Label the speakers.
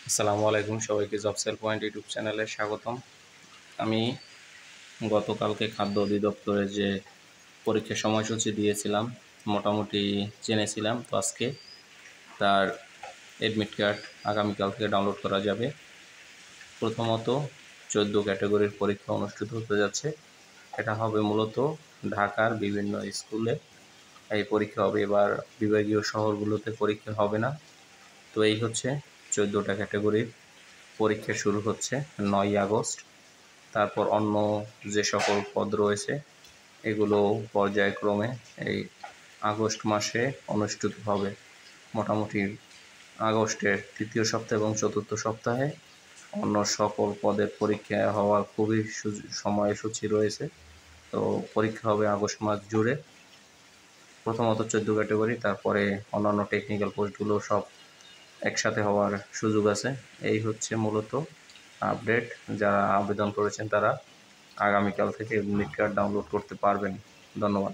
Speaker 1: আসসালামু আলাইকুম, সবাইকে জব সেল পয়েন্ট ইউটিউব চ্যানেলে স্বাগতম। আমি গতকালকে খাদ্য অধিদপ্তরে যে পরীক্ষার সময়সূচি দিয়েছিলাম মোটামুটি জেনেছিলাম। তো আজকে তার অ্যাডমিট কার্ড আগামীকাল থেকে ডাউনলোড করা যাবে। প্রথমত 14 ক্যাটাগরির পরীক্ষা অনুষ্ঠিত হতে যাচ্ছে। এটা হবে মূলত ঢাকার বিভিন্ন স্কুলে এই পরীক্ষা হবে। এবার বিভাগীয় শহরগুলোতে পরীক্ষা হবে না। তো এই হচ্ছে 14টা ক্যাটাগরির পরীক্ষা শুরু হচ্ছে 9ই আগস্ট। তারপর অন্য যে সকল পদ রয়েছে এগুলো পর্যায়ক্রমে এই আগস্ট মাসে অনুষ্ঠিত হবে। মোটামুটি আগস্টের তৃতীয় সপ্তাহ এবং চতুর্থ সপ্তাহে অন্য সকল পদের পরীক্ষা হওয়ার খুবই সময়সূচি রয়েছে। তো পরীক্ষা হবে আগস্ট মাস জুড়ে। প্রথমত 14 ক্যাটাগরি, তারপরে অন্যান্য টেকনিক্যাল পোস্টগুলো সব একসাথে হওয়ার সুযোগ আছে। এই হচ্ছে মূলত আপডেট। যারা আবেদন করেছেন তারা আগামীকাল থেকে অ্যাডমিট কার্ড ডাউনলোড করতে পারবেন। ধন্যবাদ।